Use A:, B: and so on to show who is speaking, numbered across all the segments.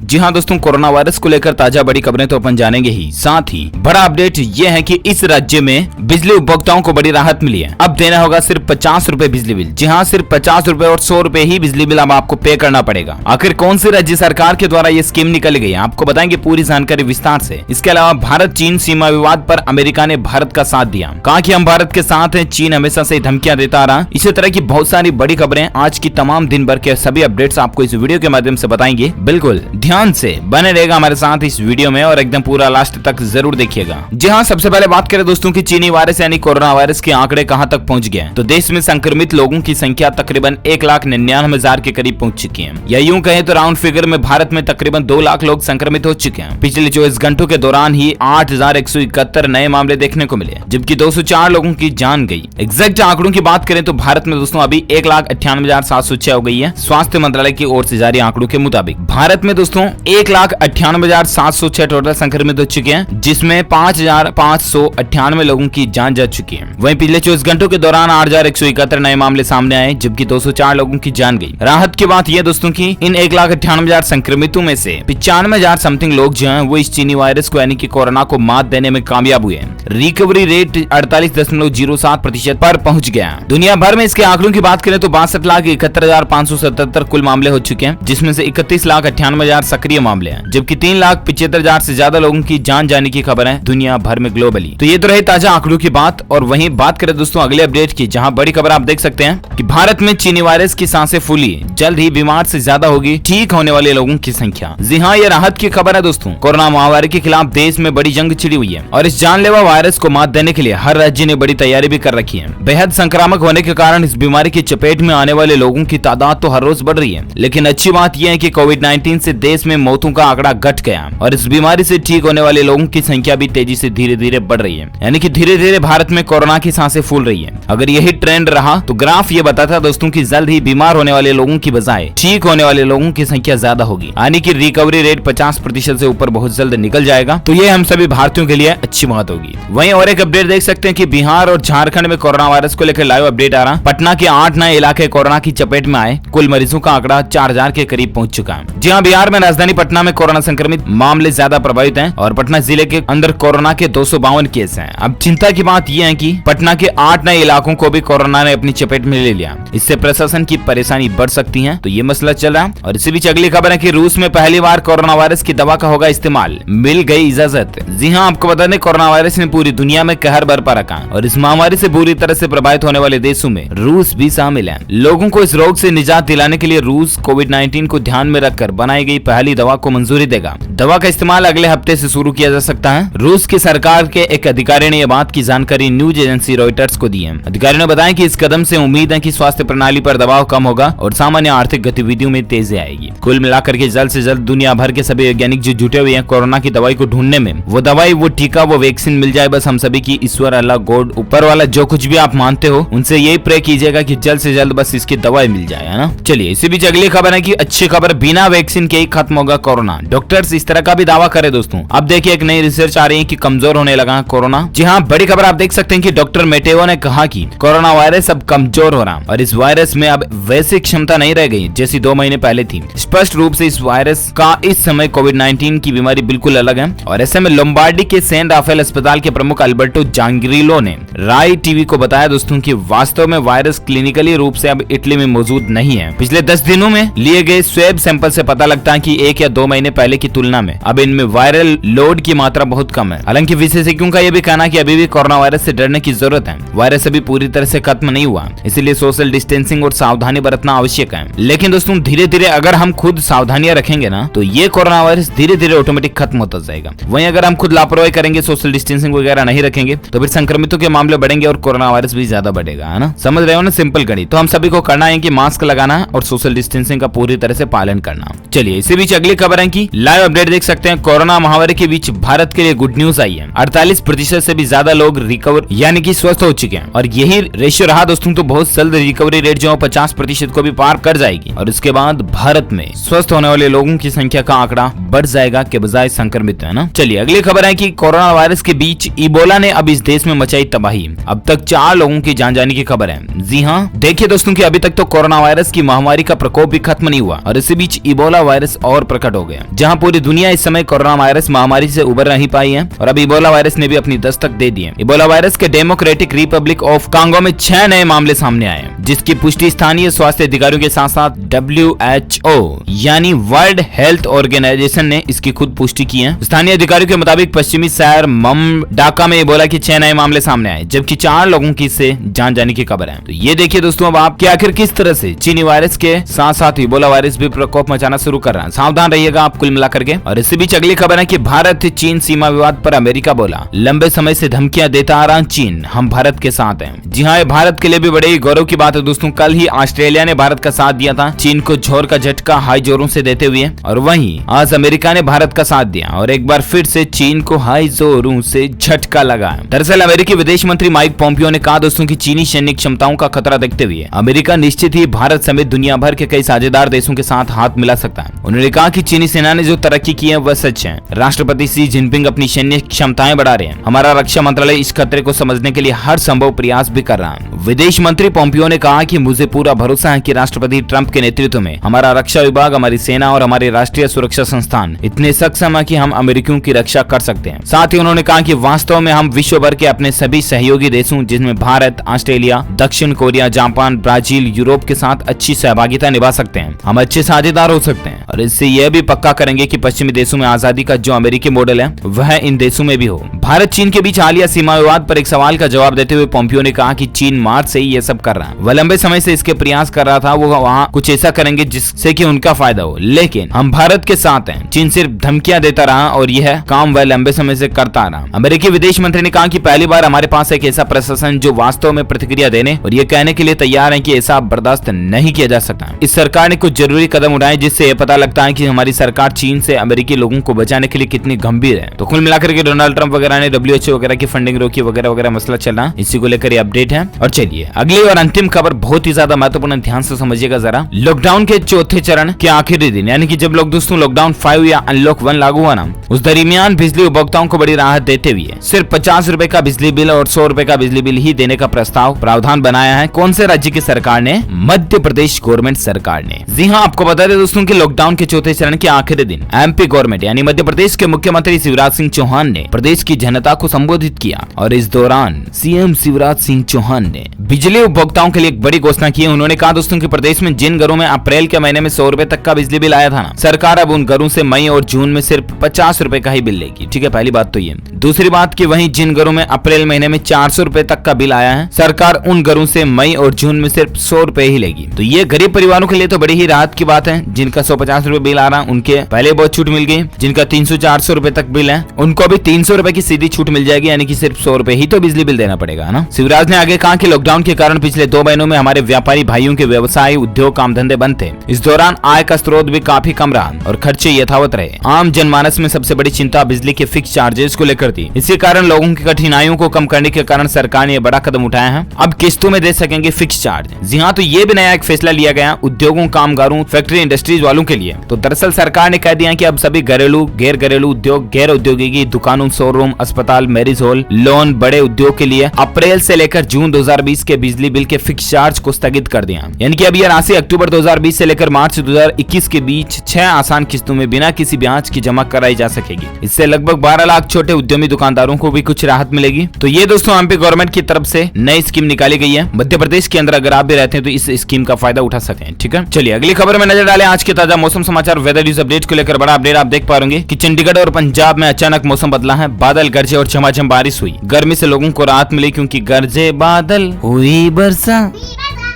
A: जी हाँ दोस्तों, corona virus को लेकर ताजा बड़ी खबरें तो अपन जानेंगे ही, साथ ही बड़ा अपडेट ये है कि इस राज्य में बिजली उपभोक्ताओं को बड़ी राहत मिली है। अब देना होगा सिर्फ 50 रुपए बिजली बिल। जी हाँ, सिर्फ 50 रुपए और 100 रुपए ही बिजली बिल अब आपको पे करना पड़ेगा। आखिर कौन सी राज्य सरकार के द्वारा ये स्कीम निकाली गई है, आपको बताएंगे पूरी जानकारी विस्तार से। इसके अलावा भारत चीन सीमा विवाद पर अमेरिका ने भारत का साथ दिया, कहा कि हम भारत के साथ हैं, चीन हमेशा से धमकियां देता रहा। इसी तरह की बहुत सारी बड़ी खबरें, आज की तमाम दिन भर के सभी अपडेट्स आपको इस वीडियो के माध्यम से बताएंगे। बिल्कुल ध्यान से बने रहेगा हमारे साथ इस वीडियो में और एकदम पूरा लास्ट तक जरूर देखिएगा। जी हाँ, सबसे पहले बात करें दोस्तों की चीनी वायरस यानी कोरोना वायरस के आंकड़े कहां तक पहुंच गए। तो देश में संक्रमित लोगों की संख्या तकरीबन 1,99,000 के करीब पहुंच चुकी है, या यूं कहें तो राउंड फिगर में भारत में तकरीबन 2 लाख लोग संक्रमित हो चुके हैं। पिछले 24 घंटों के दौरान ही 8,171 नए मामले देखने को मिले, जबकि 204 लोगों की जान गई। एग्जैक्ट आंकड़ों की बात करें तो भारत में दोस्तों अभी 1,98,706 हो गई है। स्वास्थ्य मंत्रालय की ओर से जारी आंकड़ों के मुताबिक भारत में दोस्तों 1,98,706 टोटल संक्रमित हो चुके हैं, जिसमें 5,598 लोगों की जान जा चुकी है। वहीं पिछले 24 घंटों के दौरान 8,171 नए मामले सामने आए, जबकि 204 लोगों की जान गई। राहत की बात यह दोस्तों की इन 1,98,000 संक्रमितों में से 95,000 समथिंग लोग जो हैं वो इस चीनी वायरस को यानी कि कोरोना को मात देने में कामयाब हुए हैं। रिकवरी रेट 48.07% पर पहुंच गया। दुनिया भर में इसके आंकड़ों की बात करें तो 62,71,577 कुल मामले हो चुके हैं, जिसमें से 31,98,000 सक्रिय मामले हैं, जबकि 3,75,000 से ज्यादा लोगों की जान जाने की खबर है दुनिया भर में ग्लोबली। तो ये तो रहे ताजा आंकड़ों की बात। और वहीं बात करें दोस्तों अगले अपडेट की, जहां बड़ी खबर आप देख सकते हैं कि भारत में चीनी वायरस की सांसें फूली, जल्द ही बीमार से ज्यादा होगी ठीक होने वाले लोगों की संख्या। जी हाँ, ये राहत की खबर है दोस्तों। कोरोना महामारी के खिलाफ देश में बड़ी जंग छिड़ी हुई है और इस जानलेवा वायरस को मात देने के लिए हर राज्य ने बड़ी तैयारी भी कर रखी है। बेहद संक्रामक होने के कारण इस बीमारी की चपेट में आने वाले लोगों की तादाद तो हर रोज बढ़ रही है, लेकिन अच्छी बात यह है कि कोविड-19 से देश में मौतों का आंकड़ा घट गया और इस बीमारी से ठीक होने वाले लोगों की संख्या भी तेजी से धीरे धीरे बढ़ रही है, यानी कि धीरे धीरे भारत में कोरोना की सांसें फूल रही है। अगर यही ट्रेंड रहा तो ग्राफ ये बताता दोस्तों की जल्द ही बीमार होने वाले लोगों की बजाय ठीक होने वाले लोगों की संख्या ज्यादा होगी, यानी कि रिकवरी रेट 50% से ऊपर बहुत जल्द निकल जाएगा। तो ये हम सभी भारतीयों के लिए अच्छी बात होगी। वहीं और एक अपडेट देख सकते हैं कि बिहार और झारखंड में कोरोना वायरस को लेकर लाइव अपडेट आ रहा। पटना के 8 नए इलाके कोरोना की चपेट में आए, कुल मरीजों का आंकड़ा 4,000 के करीब पहुंच चुका है। जी हाँ, बिहार में राजधानी पटना में कोरोना संक्रमित मामले ज्यादा प्रभावित हैं और पटना जिले के अंदर कोरोना के 252 केस हैं। अब चिंता की बात यह है कि पटना के 8 नए इलाकों को भी कोरोना ने अपनी चपेट में ले लिया। इससे प्रशासन की परेशानी बढ़ सकती है, तो ये मसला चल रहा है। और इसी बीच अगली खबर है कि रूस में पहली बार कोरोना वायरस की दवा का होगा इस्तेमाल, मिल गई इजाजत। जी हाँ, आपको बता दें कोरोना वायरस ने पूरी दुनिया में कहर बरपा रखा और इस महामारी से बुरी तरह से प्रभावित होने वाले देशों में रूस भी शामिल है। लोगों को इस रोग से निजात दिलाने के लिए रूस कोविड-19 को ध्यान में रखकर बनाई गई पहली दवा को मंजूरी देगा। दवा का इस्तेमाल अगले हफ्ते से शुरू किया जा सकता है। रूस की सरकार के एक अधिकारी ने यह बात की जानकारी न्यूज एजेंसी रॉयटर्स को दी है। अधिकारी ने बताया कि इस कदम से उम्मीद है कि स्वास्थ्य प्रणाली पर दबाव कम होगा और सामान्य आर्थिक गतिविधियों में तेजी आएगी। कुल मिलाकर के जल्द से जल्द दुनिया भर के सभी वैज्ञानिक जो जुटे हुए हैं कोरोना की दवाई को ढूंढने में, वो दवाई, वो टीका, वो वैक्सीन मिल जाए। बस हम सभी की ईश्वर, अल्लाह, गॉड, ऊपर वाला जो कुछ भी आप मानते हो, उनसे यही प्रे कीजिएगा कि जल्द से जल्द बस इसकी दवाई मिल जाए, है ना। चलिए इसी बीच अगली खबर है कि अच्छी खबर, बिना वैक्सीन के ही खत्म होगा कोरोना। डॉक्टर्स इस तरह का भी दावा करे दोस्तों। अब देखिए एक नई रिसर्च आ रही है कि कमजोर होने लगा कोरोना। जी हाँ, बड़ी खबर आप देख सकते हैं कि डॉक्टर मेटेवो ने कहा कि कोरोना वायरस अब कमजोर हो रहा और इस वायरस में अब वैसी क्षमता नहीं रह गई जैसी 2 महीने पहले थी। स्पष्ट रूप से इस वायरस का इस समय कोविड-19 की बीमारी बिल्कुल अलग है। और ऐसे में लोम्बार्डी के सेंट राफेल अस्पताल के प्रमुख अल्बर्टो जांग्रिलो ने राय टीवी को बताया दोस्तों कि वास्तव में वायरस क्लिनिकली रूप से अब इटली में मौजूद नहीं है। पिछले 10 दिनों में लिए गए स्वेब सैंपल से पता लगता है कि 1 या 2 महीने पहले की तुलना में अब इनमें वायरल लोड की मात्रा बहुत कम है। हालांकि विशेषज्ञों का यह भी कहना है कि अभी भी कोरोना वायरस से डरने की जरूरत है। वायरस अभी पूरी तरह से खत्म नहीं हुआ, इसलिए सोशल डिस्टेंसिंग और सावधानी बरतना आवश्यक है। लेकिन दोस्तों धीरे धीरे अगर हम खुद सावधानियां रखेंगे ना, तो ये कोरोना वायरस धीरे धीरे ऑटोमेटिक खत्म होता जाएगा। वहीं अगर हम खुद लापरवाही करेंगे, सोशल डिस्टेंसिंग वगैरह नहीं रखेंगे, तो फिर संक्रमितों के मामले बढ़ेंगे और कोरोना वायरस भी ज्यादा बढ़ेगा, है ना। समझ रहे हो ना, सिंपल गणित। तो हम सभी को करना है कि मास्क लगाना और सोशल डिस्टेंसिंग का पूरी तरह से पालन करना। चलिए इसी बीच अगली खबर है कि लाइव अपडेट देख सकते हैं। कोरोना महामारी के बीच भारत के लिए गुड न्यूज आई है। 48% से भी ज्यादा लोग रिकवर यानी कि स्वस्थ हो चुके हैं और यही रेशियो रहा दोस्तों, तो बहुत जल्द रिकवरी रेट जो 50% को भी पार कर जाएगी और इसके बाद भारत में स्वस्थ होने वाले लोगों की संख्या का आंकड़ा बढ़ जाएगा के बजाय संक्रमित, है ना। चलिए अगली खबर है कि कोरोना वायरस के बीच इबोला ने अब इस देश में मचाई तबाही। अब तक 4 लोगों की जान जाने की खबर है। जी हाँ, देखिए दोस्तों कि अभी तक तो कोरोना वायरस की महामारी का प्रकोप भी खत्म नहीं हुआ और इसी बीच इबोला वायरस और प्रकट हो गया। जहां पूरी दुनिया इस समय कोरोना वायरस महामारी से उबर नहीं पाई है और अब इबोला वायरस ने भी अपनी दस्तक दे दी है। इबोला वायरस के डेमोक्रेटिक रिपब्लिक ऑफ कांगो में 6 नए मामले सामने आए, जिसकी पुष्टि स्थानीय स्वास्थ्य अधिकारियों के साथ साथ WHO यानी वर्ल्ड हेल्थ ऑर्गेनाइजेशन ने इसकी खुद पुष्टि की है। स्थानीय अधिकारियों के मुताबिक पश्चिमी शहर ममडाका में इबोला के 6 नए मामले सामने आए, जबकि 4 लोगों की इससे जान जाने की खबर है। तो ये देखिए दोस्तों अब आप कि आखिर किस तरह से चीनी वायरस के साथ साथ इबोला वायरस भी प्रकोप मचाना शुरू कर रहा है। सावधान रहिएगा आप कुल मिलाकर के। और इसी बीच अगली खबर है कि भारत चीन सीमा विवाद पर अमेरिका बोला, लंबे समय से धमकियां देता आ रहा चीन, हम भारत के साथ हैं। जी हाँ, भारत के लिए भी बड़े गौरव की बात है दोस्तों। कल ही ऑस्ट्रेलिया ने भारत का साथ दिया था, चीन को झोर का झटका हाई जोरों से देते हुए, और वहीं आज अमेरिका ने भारत का साथ दिया और एक बार फिर से चीन को हाई जोरों से झटका लगा। दरअसल अमेरिकी विदेश मंत्री माइक पोम्पियो ने कहा दोस्तों कि चीनी सैनिक क्षमताओं का खतरा देखते हुए अमेरिका निश्चित ही भारत समेत दुनिया भर के कई साझेदार देशों के साथ हाथ मिला सकता है। उन्होंने कहा कि चीनी सेना ने जो तरक्की की है वह सच है। राष्ट्रपति शी जिनपिंग अपनी सैन्य क्षमताएं बढ़ा रहे हैं। हमारा रक्षा मंत्रालय इस खतरे को समझने के लिए हर संभव प्रयास भी कर रहा है। विदेश मंत्री पोम्पियो ने कहा कि मुझे पूरा भरोसा है कि राष्ट्रपति ट्रंप के नेतृत्व में हमारा रक्षा विभाग, हमारी सेना और हमारे राष्ट्रीय सुरक्षा संस्थान इतने सक्षम है कि हम अमेरिकियों की रक्षा कर सकते हैं। साथ ही उन्होंने कहा कि वास्तव में हम विश्व भर के अपने सभी सहयोगी देशों जिनमें भारत, ऑस्ट्रेलिया, दक्षिण कोरिया, जापान, ब्राजील, यूरोप के साथ अच्छी सहभागिता निभा सकते हैं। हम अच्छे साझेदार हो सकते हैं और इससे यह भी पक्का करेंगे कि पश्चिमी देशों में आजादी का जो अमेरिकी मॉडल है वह इन देशों में भी हो। भारत चीन के बीच हालिया सीमा विवाद पर एक सवाल का जवाब देते हुए पोम्पियो ने कहा कि चीन मार्च से ही ये सब कर रहा है। वह लंबे समय से इसके प्रयास कर रहा था, वो वहाँ कुछ ऐसा करेंगे जिससे कि उनका फायदा हो, लेकिन हम भारत के साथ हैं। चीन सिर्फ धमकियां देता रहा और यह काम वह लंबे समय से करता रहा। अमेरिकी विदेश मंत्री ने कहा कि पहली बार हमारे पास एक ऐसा प्रशासन जो वास्तव में प्रतिक्रिया देने और ये कहने के लिए तैयार है कि ऐसा बर्दाश्त नहीं किया जा सकता। इस सरकार ने कुछ जरूरी कदम उठाए जिससे यह पता लगता है कि हमारी सरकार चीन से अमेरिकी लोगों को बचाने के लिए कितनी गंभीर है। तो कुल मिलाकर के डोनाल्ड ट्रंप वगैरह ने WHO वगैरह की फंडिंग रोकी वगैरह वगैरह मसला चल रहा है, इसी को लेकर ये अपडेट है। और चलिए अगली और अंतिम खबर बहुत ही ज्यादा महत्वपूर्ण, ध्यान से समझिएगा जरा। लॉकडाउन के चौथे चरण के आखिरी दिन यानी कि जब लोग दोस्तों लॉकडाउन 5 या अनलॉक 1 लागू हुआ ना, उस दरमियान बिजली उपभोक्ताओं को बड़ी राहत देते हुए सिर्फ 50 रुपए का बिजली बिल और 100 रुपए का बिजली बिल ही देने का प्रावधान बनाया है। कौन से राज्य की सरकार ने? मध्य प्रदेश गवर्नमेंट सरकार ने। जी हाँ, आपको बता दें दोस्तों कि लॉकडाउन के चौथे चरण के आखिरी दिन MP गवर्नमेंट यानी मध्य प्रदेश के मुख्यमंत्री शिवराज सिंह चौहान ने प्रदेश की जनता को संबोधित किया और इस दौरान CM शिवराज सिंह चौहान ने बिजली उपभोक्ताओं के लिए एक बड़ी घोषणा की। उन्होंने कहा दोस्तों कि प्रदेश में जिन घरों में अप्रैल के महीने में 100 रुपए तक का बिजली बिल आया था ना, सरकार अब उन घरों से मई और जून में सिर्फ 50 रुपए का ही बिल लेगी। ठीक है, पहली बात तो ये। दूसरी बात कि वहीं जिन घरों में अप्रैल महीने में 400 रुपए तक का बिल आया है, सरकार उन घरों से मई और जून में सिर्फ 100 रुपए ही लेगी। तो ये गरीब परिवारों के लिए तो बड़ी ही राहत की बात है। जिनका 150 रुपए बिल आ रहा है उनके पहले बहुत छूट मिल गई। जिनका 300-400 रुपए तक बिल है उनको भी 300 रुपए की सीधी छूट मिल जाएगी, यानी कि सिर्फ 100 रुपए ही तो बिजली बिल देना पड़ेगा ना। शिवराज ने आगे कहा कि लॉकडाउन के कारण पिछले 2 महीनों में हमारे व्यापारी भाइयों के व्यवसाय, उद्योग, काम धंधे बंद थे। इस दौरान आय का स्रोत भी काफी कम रहा और खर्चे यथावत रहे। आम जनमानस में सबसे बड़ी चिंता बिजली के फिक्स चार्जेस को लेकर थी। इसी कारण लोगों की कठिनाइयों को कम करने के कारण सरकार ने यह बड़ा कदम उठाया है। अब किस्तों में दे सकेंगे फिक्स चार्ज। जी हाँ, तो ये भी नया एक फैसला लिया गया उद्योगों, कामगारों, फैक्ट्री, इंडस्ट्रीज वालों के लिए। तो दरअसल सरकार ने कह दिया कि अब सभी घरेलू, गैर घरेलू उद्योग, गैर औद्योगिकी दुकानों, शोरूम, अस्पताल, मैरिज हॉल, लोन, बड़े उद्योग के लिए अप्रैल से लेकर जून 2020 के बिजली बिल के फिक्स चार्ज को स्थगित कर दिया। यानी कि अब यह राशि अक्टूबर 2020 से लेकर मार्च 2021 के बीच 6 आसान किस्तों में बिना किसी ब्याज की जमा कराई जा सकेगी। इससे लगभग 12 लाख छोटे उद्यमी दुकानदारों को भी कुछ राहत मिलेगी। तो ये दोस्तों MP गवर्नमेंट की तरफ से नई स्कीम निकाली गई है। मध्य प्रदेश के अंदर अगर आप भी रहते हैं तो इस स्कीम का फायदा उठा सकते हैं। ठीक है, चलिए अगली खबर में नजर डालें। आज के ताजा मौसम समाचार वेदर न्यूज अपडेट को लेकर बड़ा अपडेट आप देख पाएंगे कि चंडीगढ़ और पंजाब में अचानक मौसम बदला है। बादल गरजे और झमाझम बारिश हुई। गर्मी से लोगों को राहत मिली क्योंकि गरजे बादल हुई बरसा।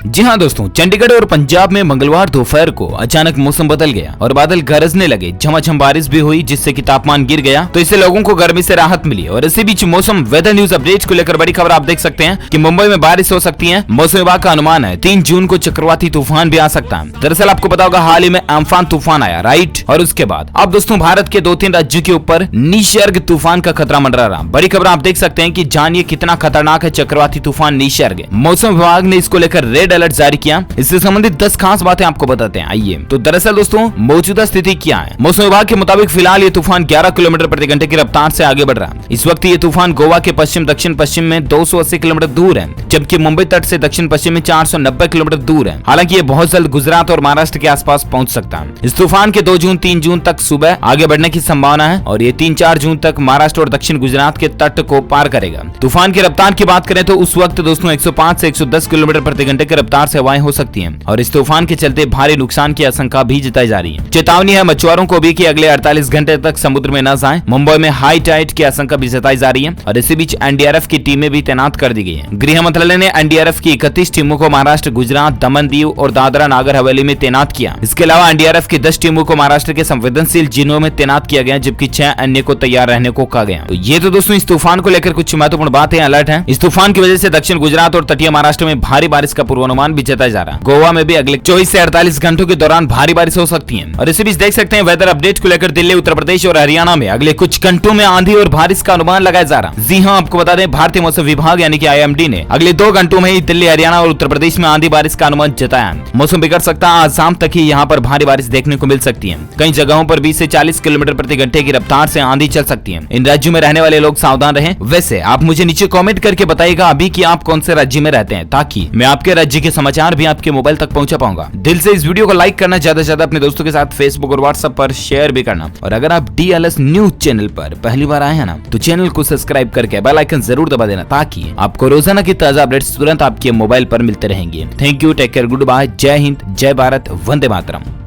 A: जी हाँ दोस्तों, चंडीगढ़ और पंजाब में मंगलवार दोपहर को अचानक मौसम बदल गया और बादल गरजने लगे। झमाझम बारिश भी हुई जिससे कि तापमान गिर गया, तो इससे लोगों को गर्मी से राहत मिली। और इसी बीच मौसम वेदर न्यूज अपडेट को लेकर बड़ी खबर आप देख सकते हैं कि मुंबई में बारिश हो सकती है। मौसम विभाग का अनुमान है 3 जून को चक्रवाती तूफान भी आ सकता है। दरअसल आपको पता होगा हाल ही में अम्फान तूफान आया, राइट। और उसके बाद अब दोस्तों भारत के 2-3 राज्यों के ऊपर निसर्ग तूफान का खतरा मंडरा रहा। बड़ी खबर आप देख सकते हैं कि जानिए कितना खतरनाक है चक्रवाती तूफान निसर्ग। मौसम विभाग ने इसको लेकर रेड रेड अलर्ट जारी किया। इससे संबंधित 10 खास बातें आपको बताते हैं, आइए। तो दरअसल दोस्तों मौजूदा स्थिति क्या है? मौसम विभाग के मुताबिक फिलहाल ये तूफान 11 किलोमीटर प्रति घंटे की रफ्तार से आगे बढ़ रहा है। इस वक्त ये तूफान गोवा के पश्चिम दक्षिण पश्चिम में 280 किलोमीटर दूर है, जबकि मुंबई तट से दक्षिण पश्चिम में 490 किलोमीटर दूर है। हालांकि ये बहुत जल्द गुजरात और महाराष्ट्र के आसपास पहुंच सकता है। इस तूफान के 2 जून 3 जून तक सुबह आगे बढ़ने की संभावना है और ये 3-4 जून तक महाराष्ट्र और दक्षिण गुजरात के तट को पार करेगा। तूफान की रफ्तार की बात करें तो उस वक्त दोस्तों 105 से 110 किलोमीटर प्रति घंटे की रफ्तार से हवाएं हो सकती हैं और इस तूफान के चलते भारी नुकसान की आशंका भी जताई जा रही है। चेतावनी है मछुआरों को भी कि अगले 48 घंटे तक समुद्र में न जाएं। मुंबई में हाई टाइड की आशंका भी जताई जा रही है और इसी बीच एनडीआरएफ की टीमें भी तैनात कर दी गई है। गृह मंत्रालय ने एनडीआरएफ की 31 टीमों को महाराष्ट्र, गुजरात, दमन, दीव और दादरा नागर हवेली में तैनात किया। इसके अलावा एनडीआरएफ की 10 टीमों को महाराष्ट्र के संवेदनशील जिलों में तैनात किया गया, जबकि 6 अन्य को तैयार रहने को कहा गया। तो ये तो दोस्तों इस तूफान को लेकर कुछ महत्वपूर्ण बातें अलर्ट है। इस तूफान की वजह से दक्षिण गुजरात और तटीय महाराष्ट्र में भारी बारिश का पूर्वानुमान भी जताया जा रहा है। गोवा में भी अगले 24 से 48 घंटों के दौरान भारी बारिश हो सकती है। और इसी बीच देख सकते हैं वेदर अपडेट को लेकर दिल्ली, उत्तर प्रदेश और हरियाणा में अगले कुछ घंटों में आंधी और बारिश का अनुमान लगाया जा रहा है। जी हां, आपको बता दें भारतीय मौसम विभाग यानी कि आईएमडी ने अगले 2 घंटों में ही दिल्ली, हरियाणा और उत्तर प्रदेश में आंधी बारिश का अनुमान जताया है। मौसम बिगड़ सकता है, आज शाम तक ही यहाँ पर भारी बारिश देखने को मिल सकती है। कई जगहों पर 20 से 40 किलोमीटर प्रति घंटे की रफ्तार से आंधी चल सकती है। इन राज्यों में रहने वाले लोग सावधान रहें। वैसे आप मुझे नीचे कमेंट करके बताइएगा अभी कि आप कौन से राज्य में रहते हैं, ताकि मैं आपके राज्य के समाचार भी आपके मोबाइल तक पहुंचा पाऊंगा। दिल से इस वीडियो को लाइक करना, ज्यादा से ज्यादा अपने दोस्तों के साथ फेसबुक और व्हाट्सएप पर शेयर भी करना। और अगर आप DLS न्यूज चैनल पर पहली बार आए हैं ना, तो चैनल को सब्सक्राइब करके बेल आइकन जरूर दबा देना, ताकि आपको रोजाना की ताजा अपडेट्स तुरंत आपके मोबाइल पर मिलते रहेंगे। Thank you, take care, goodbye, जय हिंद, जय भारत, वंदे मातरम।